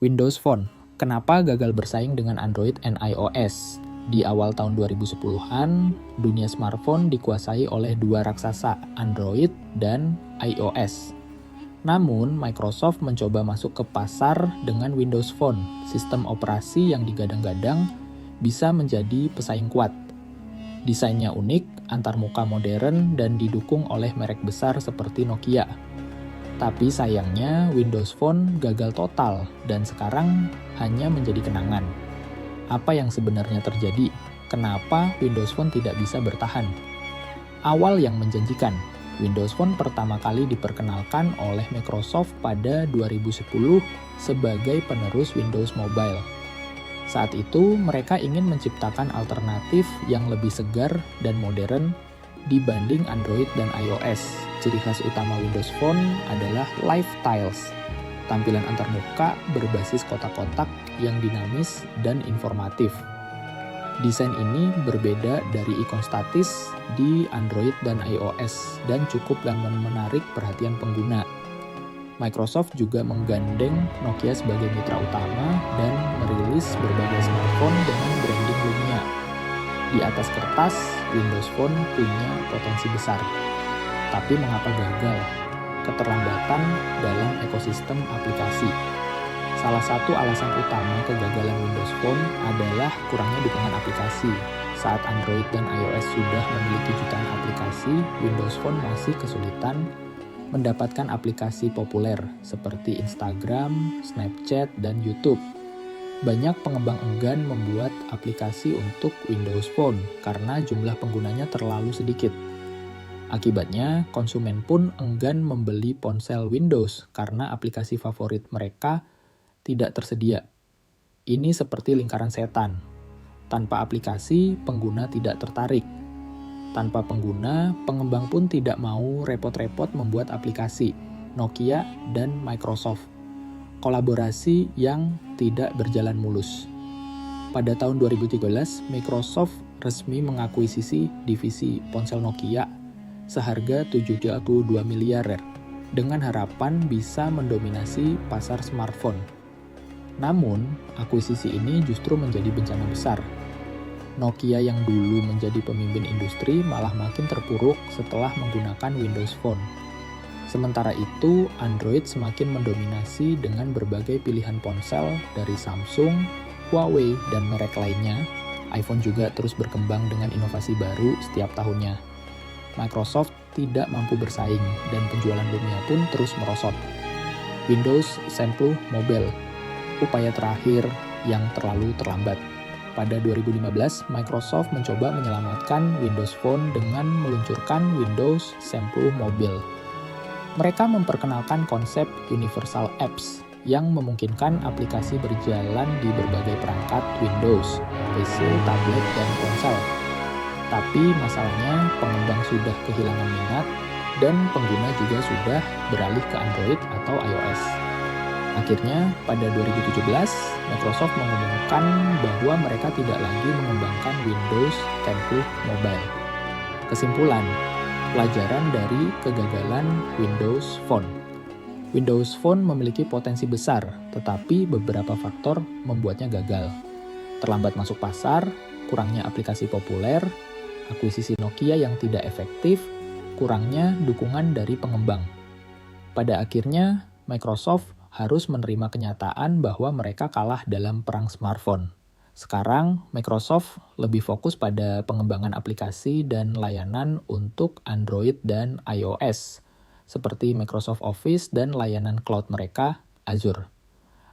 Windows Phone, kenapa gagal bersaing dengan Android dan iOS? Di awal tahun 2010-an, dunia smartphone dikuasai oleh dua raksasa, Android dan iOS. Namun, Microsoft mencoba masuk ke pasar dengan Windows Phone, sistem operasi yang digadang-gadang bisa menjadi pesaing kuat. Desainnya unik, antarmuka modern, dan didukung oleh merek besar seperti Nokia. Tapi sayangnya Windows Phone gagal total dan sekarang hanya menjadi kenangan. Apa yang sebenarnya terjadi? Kenapa Windows Phone tidak bisa bertahan? Awal yang menjanjikan, Windows Phone pertama kali diperkenalkan oleh Microsoft pada 2010 sebagai penerus Windows Mobile. Saat itu mereka ingin menciptakan alternatif yang lebih segar dan modern dibanding Android dan iOS. Ciri khas utama Windows Phone adalah Live Tiles, tampilan antarmuka berbasis kotak-kotak yang dinamis dan informatif. Desain ini berbeda dari ikon statis di Android dan iOS dan cukup menarik perhatian pengguna. Microsoft juga menggandeng Nokia sebagai mitra utama dan merilis berbagai smartphone dengan branding Lumia. Di atas kertas, Windows Phone punya potensi besar. Tapi mengapa gagal? Keterlambatan dalam ekosistem aplikasi. Salah satu alasan utama kegagalan Windows Phone adalah kurangnya dukungan aplikasi. Saat Android dan iOS sudah memiliki jutaan aplikasi, Windows Phone masih kesulitan mendapatkan aplikasi populer seperti Instagram, Snapchat, dan YouTube. Banyak pengembang enggan membuat aplikasi untuk Windows Phone karena jumlah penggunanya terlalu sedikit. Akibatnya, konsumen pun enggan membeli ponsel Windows karena aplikasi favorit mereka tidak tersedia. Ini seperti lingkaran setan. Tanpa aplikasi, pengguna tidak tertarik. Tanpa pengguna, pengembang pun tidak mau repot-repot membuat aplikasi. Nokia dan Microsoft. Kolaborasi yang tidak berjalan mulus. Pada tahun 2013, Microsoft resmi mengakuisisi divisi ponsel Nokia seharga 72 miliar dengan harapan bisa mendominasi pasar smartphone. Namun, akuisisi ini justru menjadi bencana besar. Nokia yang dulu menjadi pemimpin industri malah makin terpuruk setelah menggunakan Windows Phone. Sementara itu, Android semakin mendominasi dengan berbagai pilihan ponsel dari Samsung, Huawei, dan merek lainnya. iPhone juga terus berkembang dengan inovasi baru setiap tahunnya. Microsoft tidak mampu bersaing dan penjualan Lumia pun terus merosot. Windows Simple Mobile, upaya terakhir yang terlalu terlambat. Pada 2015, Microsoft mencoba menyelamatkan Windows Phone dengan meluncurkan Windows Simple Mobile. Mereka memperkenalkan konsep Universal Apps yang memungkinkan aplikasi berjalan di berbagai perangkat Windows, PC, tablet, dan ponsel. Tapi masalahnya pengembang sudah kehilangan minat dan pengguna juga sudah beralih ke Android atau iOS. Akhirnya, pada 2017, Microsoft mengumumkan bahwa mereka tidak lagi mengembangkan Windows 10 Mobile. Kesimpulan, pelajaran dari kegagalan Windows Phone. Windows Phone memiliki potensi besar, tetapi beberapa faktor membuatnya gagal. Terlambat masuk pasar, kurangnya aplikasi populer, akuisisi Nokia yang tidak efektif, kurangnya dukungan dari pengembang. Pada akhirnya, Microsoft harus menerima kenyataan bahwa mereka kalah dalam perang smartphone. Sekarang, Microsoft lebih fokus pada pengembangan aplikasi dan layanan untuk Android dan iOS, seperti Microsoft Office dan layanan cloud mereka, Azure.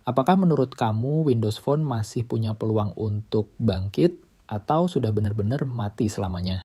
Apakah menurut kamu Windows Phone masih punya peluang untuk bangkit atau sudah benar-benar mati selamanya?